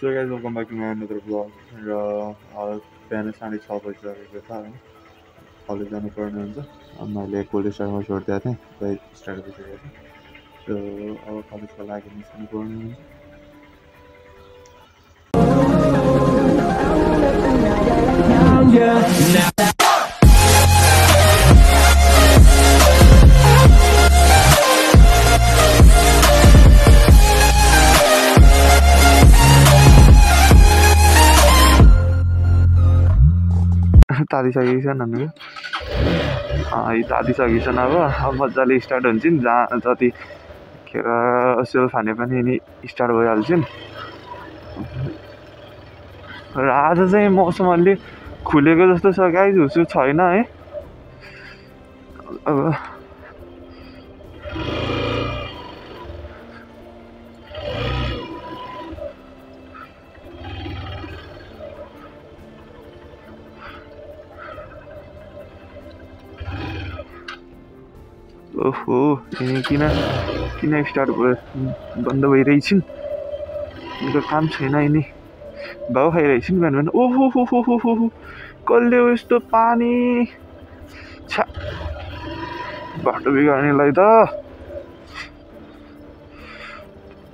So guys, welcome back to my another vlog. बिहान 6:30 बजिसकेको छ होइन, कलेज जानुपर्ने हुन्छ। मैले कोल्ड स्टारमा छोडिदिएको थिएँ, बाइक स्टार्ट भइसकेको छ। सो अब कलेजको लागि निस्किनु पर्ने हुन्छ। तातिसकेको छ नानीहरू, तातिसकेको छन्। अब मजाले स्टार्ट हुन्छन्, जहाँ जतिखेर सेल्फ हाने पनि यिनी स्टार्ट भइहाल्छन्। र आज चाहिँ मौसम अलि खुलेको जस्तो छ गाइज, हुसु छैन है। अब ओहो, किन स्टार्ट भयो, बन्द भइरहेछन्। उनीको काम छैन, यिनी भाउ खाइरहेछन् बिहान बिहान। ओहो हो हो हो हो, कसले यस्तो पानी छा, बाटो बिगार्नेलाई त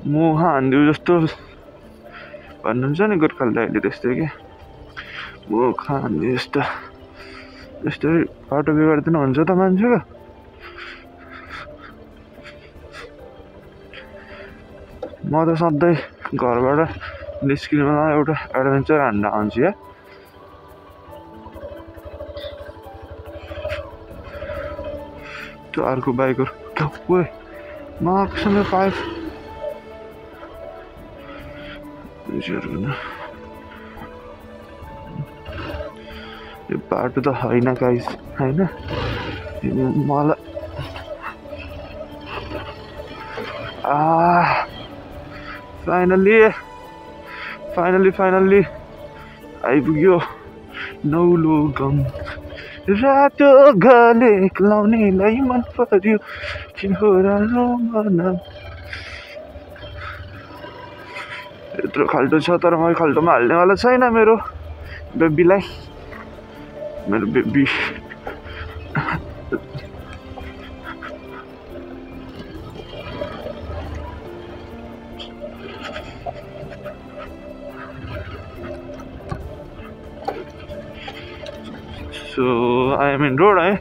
मुहा हान्दिउ जस्तो भन्नुहुन्छ नि गोर्खाले अहिले, त्यस्तै के मुखा हान्दिउ जस्तो। त्यस्तै बाटो बिगार्दैन हुन्छ त मान्छेको। म त सधैँ घरबाट निस्किनुमा एउटा एडभेन्चर हान्न आउँछु या। त्यो अर्को बाइकहरू ओए माक्समा पाइप यो बाटो त होइन गाइस, होइन मलाई फाइनली आइपुग्यो नौलो गम। रातो गले लाउनेलाई मन पर्यो, किन हो मन। यत्रो खाल्टो छ, तर मैले खाल्टोमा हाल्नेवाला छैन मेरो बेबीलाई, मेरो baby. So I am in road है,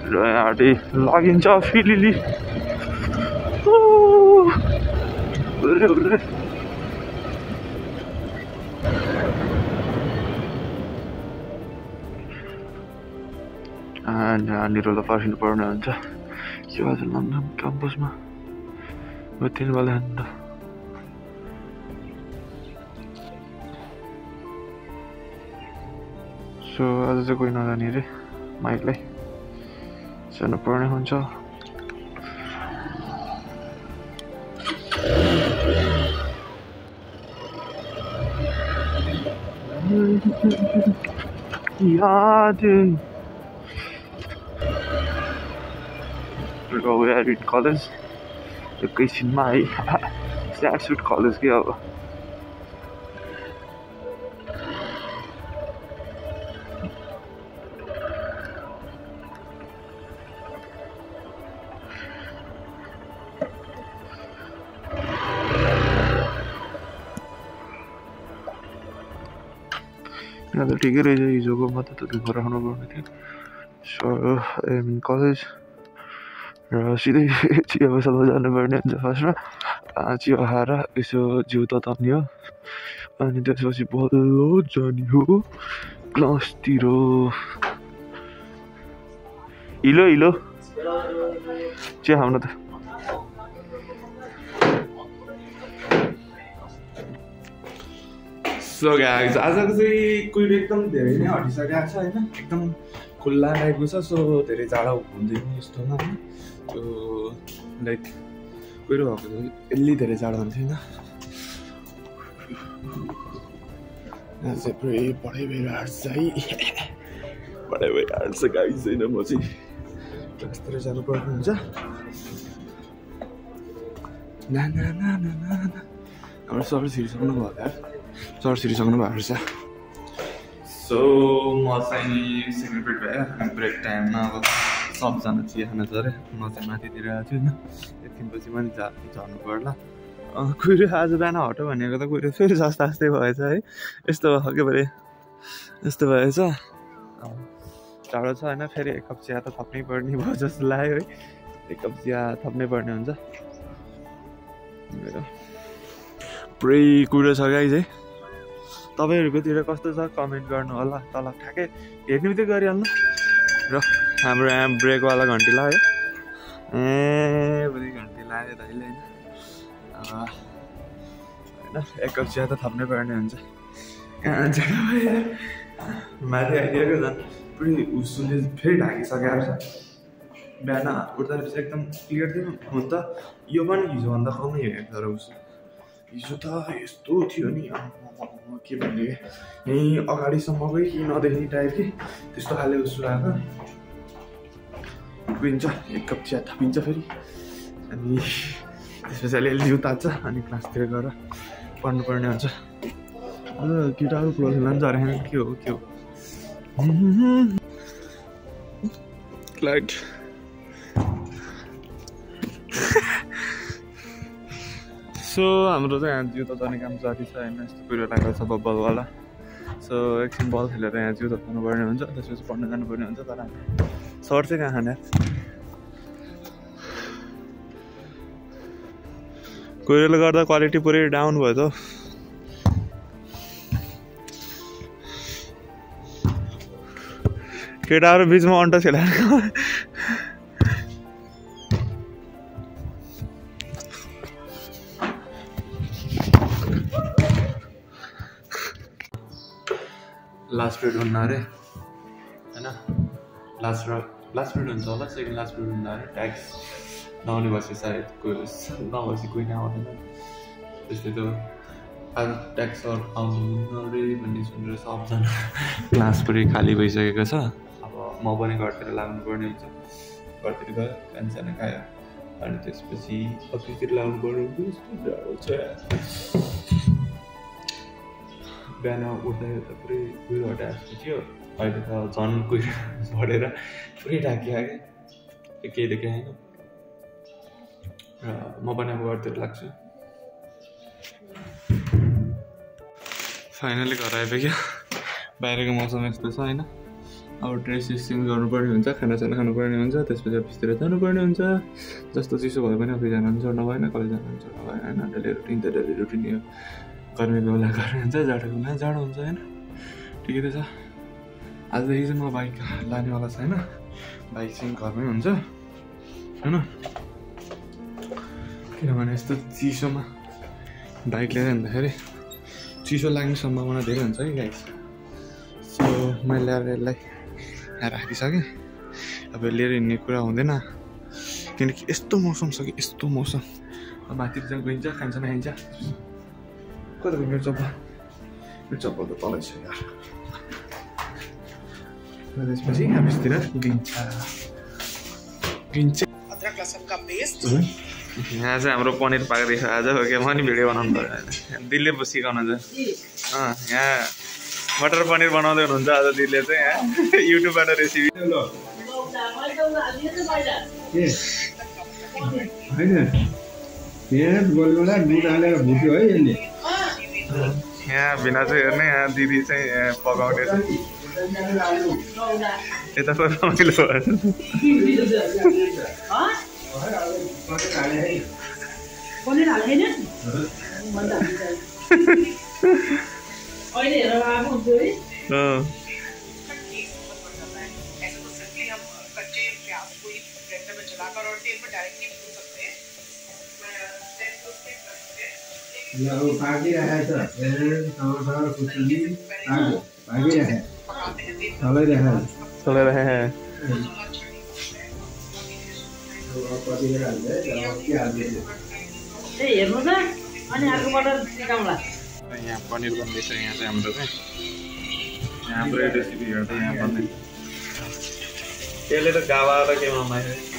र यहाँटी लागिन्छ फिलिली। यहाँनिर पर्खिनु पर्ने हुन्छ। के आज लन्डन क्याम्पसमा तिन बेला अन्त सो आज चाहिँ कोही नजाने अरे, माइकलाई जानु पर्ने हुन्छ। याद we are in college, एकैछिनमा है स्याट सुट कलेज के। अब यहाँ त ठिकै रहेछ, हिजोको मात्र त धुप राख्नु पर्ने थियो। सो एम इन कलेज, र सिधै चिया पसलमा जानुपर्ने हुन्छ। फर्स्टमा चिया खाएर यसो जिउ तताउने हो, अनि त्यसपछि बल्ल जाने हो क्लासतिर। हिलो चिया खाउन त। सो गाइस, आजको चाहिँ कुहिरो एकदम धेरै नै हटिसकेको छ होइन, एकदम खुल्ला आएको छ। सो धेरै जाडो हुँदैन यस्तोमा, त्यो लाइक कुहिरो भएको चाहिँ यसले धेरै जाडो हुन्थेन। यहाँ चाहिँ पुरै पढाइ भइरहेको छ है, पढाइ भइरहेको छ गाइस। होइन म चाहिँ क्लासतिर जानुपर्ने हुन्छ। ना ना ना ना ना हाम्रो सबै छिरिसक्नु भयो यार। चर्सिसक्नु भएको रहेछ सो म चाहिँ सेकेन्ड पिरियड भयो अनि ब्रेक टाइममा अब सबजना चिया खान झऱ्यो म चाहिँ माथितिर आएको छु होइन एकछिनपछि पनि झर्नु पर्ला कुहिरो आज बिहान हटो भनेको त कुहिरो फेरि जस्ता जस्तै भएछ है यस्तो के परे यस्तो भएछ जाडो छ होइन फेरि एक कप चिया त थप्नै पर्ने भयो जस्तो लाग्यो है एक कप चिया थप्नै पर्ने हुन्छ पुरै कुरो छ गाइज है तपाईँहरूकोतिर कस्तो छ कमेन्ट गर्नु होला तल ठ्याक्कै हेर्ने बित्तिकै गरिहाल्नु र हाम्रो यहाँ ब्रेकवाला घन्टी लाग्यो बुढी घन्टी लाग्यो तैँले होइन एक कप चिया त थप्नै पर्ने हुन्छ माथि आइदिएको झन् पुरै उसले फेरि ढाकिसकेको छ बिहान उठ्दा एकदम क्लियर थियो हुन त यो पनि हिजोभन्दा कमै हेर्छ तर उसो हिजो त यस्तो थियो नि के भन्ने यहीँ अगाडिसम्मकै कि नदेख्ने टाइप कि त्यस्तो खाले उसो आएको कुहिन्छ एक कप चिया थपिन्छ फेरि अनि त्यसपछि अलिअलि जिउ तात्छ अनि क्लासतिर गएर पढ्नुपर्ने हुन्छ केटाहरू क्लोज खेल्न पनि झरेन के हो लाइट सो हाम्रो चाहिँ यहाँ जिउ तताउने काम जारी छ होइन यस्तो कुरो लागेको छ बलवाला सो एकछिन बल खेलेर यहाँ जिउ तताउनु पर्ने हुन्छ त्यसपछि पढ्न जानुपर्ने हुन्छ तर सर चाहिँ कहाँ खाने कुरोले गर्दा क्वालिटी पुरै डाउन भयो त केटाहरू बिचमा अन्टा खेलाएर लास्ट पिरियड हुन्न अरे होइन लास्ट पिरियड हुन्छ होला सेकेन्ड लास्ट पिरियड हुन्न अरे ट्याक्स नआउने भएपछि सायद नभएपछि कोही नआउँदैन त्यस्तै त आज ट्याक्स आउनु अरे भन्ने सुनेर सबजना क्लास पुरै खाली भइसकेको छ अब म पनि घरतिर लाग्नुपर्ने हुन्छ घरतिर गयो खानसाना खायो अनि त्यसपछि अफिसतिर लाग्नुपर्ने हुन्छ बिहान उठ्दाखेरि त पुरै कुहिरो हटाएको थियो अहिले त झन् कुहिरो बढेर पुरै ढाकियो क्या केही देखाएन र म पनि अब घरतिर लाग्छु फाइनली घर आइपुग्यो बाहिरको मौसम यस्तो छ होइन अब ड्रेस चेन्ज गर्नुपर्ने हुन्छ खानासाना खानुपर्ने हुन्छ त्यसपछि अफिसतिर जानुपर्ने हुन्छ जस्तो चिसो भयो भने अफिस जानुहुन्छ नभएन कलेज जानुहुन्छ नभएन होइन डेली रुटिन यो गर्मीको बेला गर्मी हुन्छ जाडोको बेला जाडो हुन्छ होइन ठिकै त छ आजदेखि चाहिँ म बाइक लानेवाला छैन बाइक चाहिँ घरमै हुन्छ होइन किनभने यस्तो चिसोमा बाइक लिएर हिँड्दाखेरि चिसो लाग्ने सम्भावना धेरै हुन्छ कि गाइस सो मैले ल्याएर यसलाई यहाँ राखिसकेँ अब लिएर हिँड्ने कुरा हुँदैन किनकि यस्तो मौसम छ कि यस्तो मौसम अब माथितिर गइन्छ खानसाना खाइन्छ कता मेरो चप्पल त तलै छ यार त्यसपछि अफिसतिर गिन्छ यहाँ चाहिँ हाम्रो पनिर पाक्दैछ आज हो क्या म नि भिडियो बनाउनु पर्यो दिलले सिकाउनु छ यहाँ मटर पनिर बनाउँदै हुनुहुन्छ आज दिलले चाहिँ यहाँ युट्युबबाट रेसिपी यहाँ बिना चाहिँ हेर्ने यहाँ दिदी चाहिँ पकाउँदैछ यता रमाइलो भएछ चल रहे हैं यहाँ पनिर बन्दैछ यहाँ चाहिँ हाम्रो चाहिँ हाम्रै रेसिपी हेर्दा यहाँ बन्दै त्यसले त गावा र के बनायो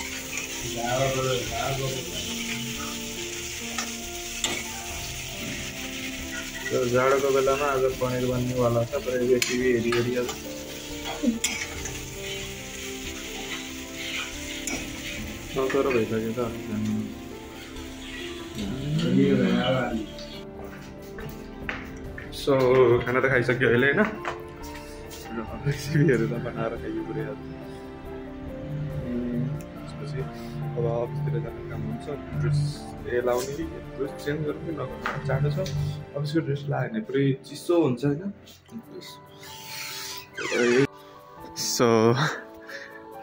जाडोको बेलामा आज पनिर बन्नेवाला छ तर रेसिपी हेरी आज नसरो भइसक्यो त सो खाना त खाइसक्यो अहिले होइन रेसिपीहरू त बनाएर खाइयो पुरै आज त्यसपछि अब अफिसतिर जाने काम हुन्छ ड्रेस लाउने कि ड्रेस चेन्ज गर्नु कि नगर्नु चाँडो छ अफिसको ड्रेस लगायो भने पुरै चिसो हुन्छ होइन सो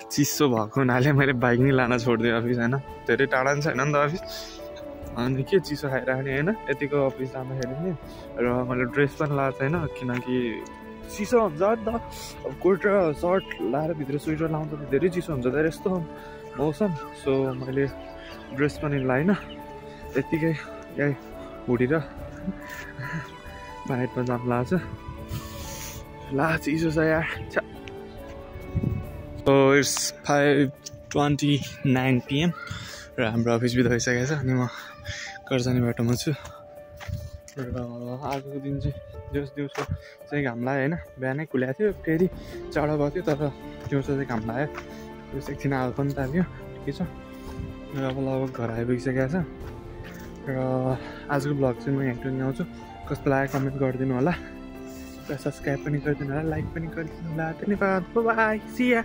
चिसो भएको हुनाले मैले बाइक नै लान छोडिदिएँ अफिस होइन धेरै टाढा पनि छैन नि त अफिस अनि के चिसो खाइराख्ने होइन यतिको अफिस जाँदाखेरि नि र मैले ड्रेस पनि लगाएको छैन किनकि चिसो हुन्छ नि त अब कोट र सर्ट लगाएर भित्र स्वेटर लाउँदा त धेरै चिसो हुन्छ तर यस्तो मौसम सो मैले ड्रेस पनि लाइनँ यत्तिकै यही हुडी र बाइकमा जानु लाग्छ ला चिसो छ यार सो इट्स 5:29 PM र हाम्रो अफिस बिदा भइसकेको छ अनि म घर जाने बाटोमा छु र आजको दिन चाहिँ दिउँसो चाहिँ घाम लाग्यो होइन बिहानै खुल्याएको थियो फेरि चाँडो भएको थियो तर दिउँसो चाहिँ घाम लाग्यो एकछिन हावा पनि ताल्यो ठिकै छ र अब लगभग घर आइपुगिसकेको छ र आजको ब्लग चाहिँ म यहाँ टुङ्गी आउँछु कस्तो लाग्यो कमेन्ट गरिदिनु होला र सब्सक्राइब पनि गरिदिनु होला लाइक पनि गरिदिनु होला धन्यवाद बाई सी या